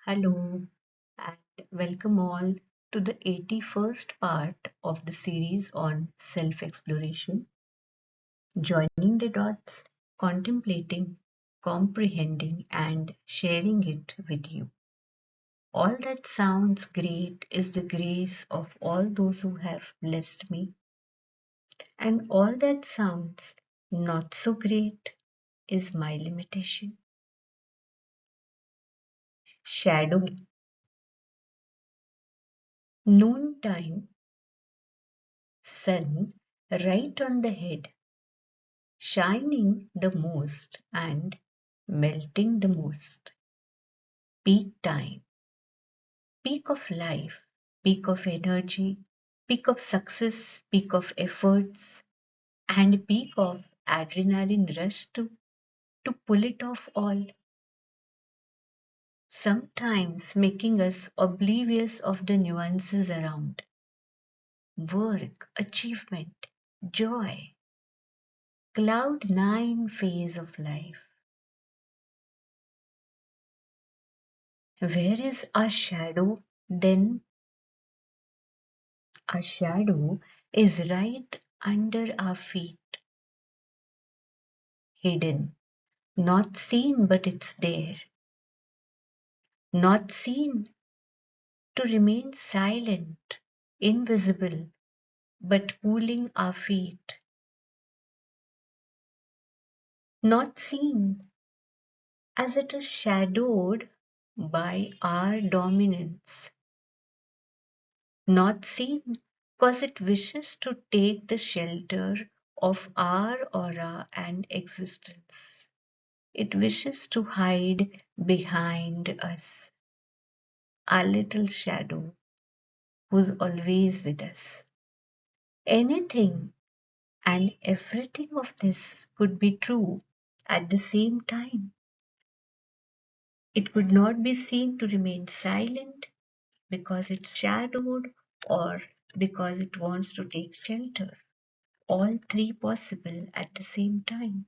Hello, and welcome all to the 81st part of the series on self exploration, joining the dots, contemplating, comprehending, and sharing it with you. All that sounds great is the grace of all those who have blessed me, and all that sounds not so great is my limitation. Shadow, noontime, sun, right on the head, shining the most and melting the most. Peak time, peak of life, peak of energy, peak of success, peak of efforts, and peak of adrenaline rush to pull it off all. Sometimes making us oblivious of the nuances around work, achievement, joy, cloud nine phase of life. Where is our shadow then? A shadow is right under our feet, hidden, not seen, but it's there. Not seen to remain silent, invisible, but pulling our feet. Not seen as it is shadowed by our dominance. Not seen because it wishes to take the shelter of our aura and existence. It wishes to hide behind us, our little shadow who's always with us. Anything and everything of this could be true at the same time. It could not be seen to remain silent because it's shadowed or because it wants to take shelter. All three possible at the same time.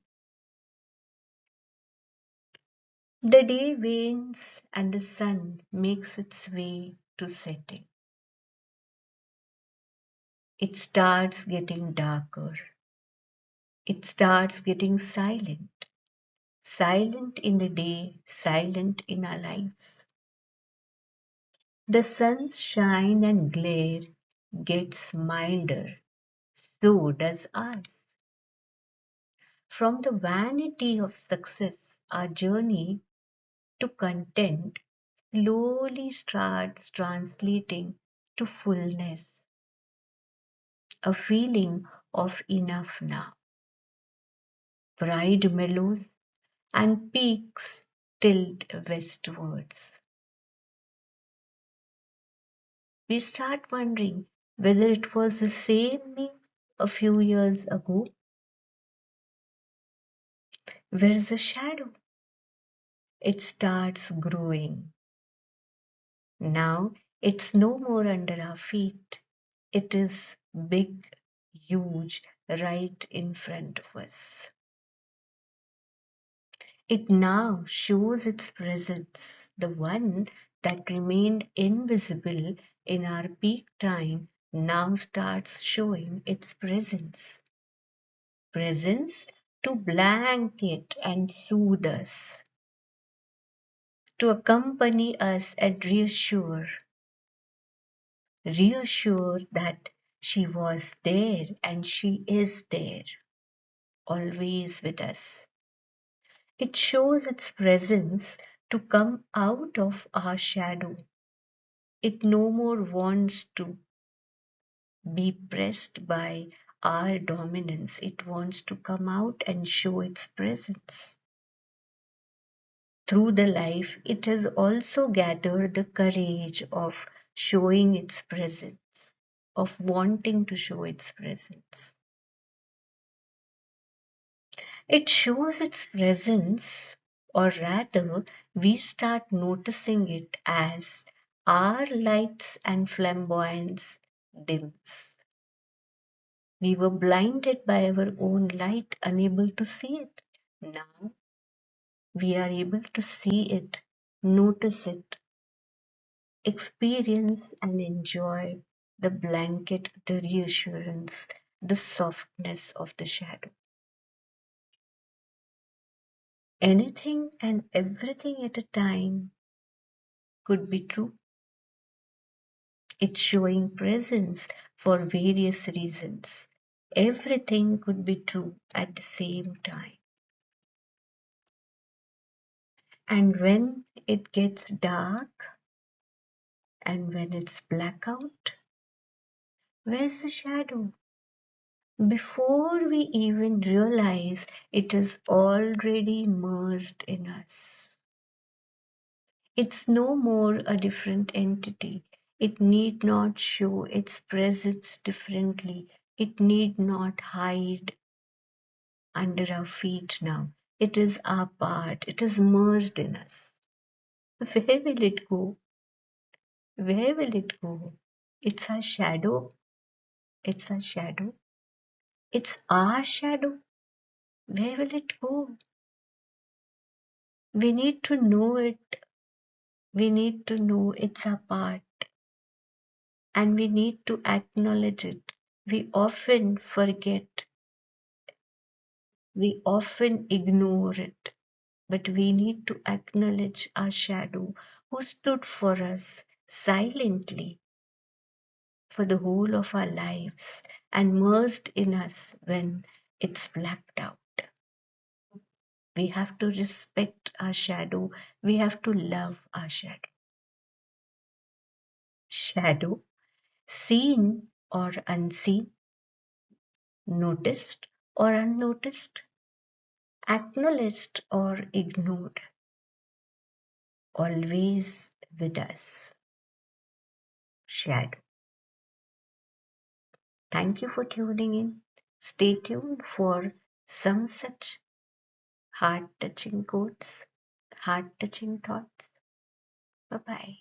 The day wanes and the sun makes its way to setting. It starts getting darker. It starts getting silent. Silent in the day, silent in our lives. The sun's shine and glare gets milder. So does ours. From the vanity of success, our journey to content slowly starts translating to fullness. A feeling of enough now. Pride mellows and peaks tilt westwards. We start wondering whether it was the same me a few years ago. Where's the shadow? It starts growing. Now it's no more under our feet. It is big, huge, right in front of us. It now shows its presence, the one that remained invisible in our peak time now starts showing its presence. Presence to blanket and soothe us, to accompany us and reassure that she was there and she is there, always with us. It shows its presence to come out of our shadow. It no more wants to be pressed by our dominance. It wants to come out and show its presence. Through the life, it has also gathered the courage of showing its presence, of wanting to show its presence. It shows its presence, or rather, we start noticing it as our lights and flamboyance dims. We were blinded by our own light, unable to see it. Now we are able to see it, notice it, Experience and enjoy the blanket, the reassurance, the softness of the shadow. Anything and everything at a time could be true. It's showing presence for various reasons. Everything could be true at the same time. And when it gets dark and when it's blackout, where's the shadow? Before we even realize it is already merged in us. It's no more a different entity. It need not show its presence differently. It need not hide under our feet now. It is our part. It is merged in us. Where will it go? Where will it go? It's a shadow. It's a shadow. It's our shadow. Where will it go? We need to know it. We need to know it's a part. And we need to acknowledge it. We often forget. We often ignore it. But we need to acknowledge our shadow who stood for us silently for the whole of our lives and merged in us when it's blacked out. We have to respect our shadow. We have to love our shadow. Shadow, seen or unseen, noticed or unnoticed, acknowledged or ignored, always with us. Shadow. Thank you for tuning in. Stay tuned for some such heart touching quotes, heart touching thoughts. Bye bye.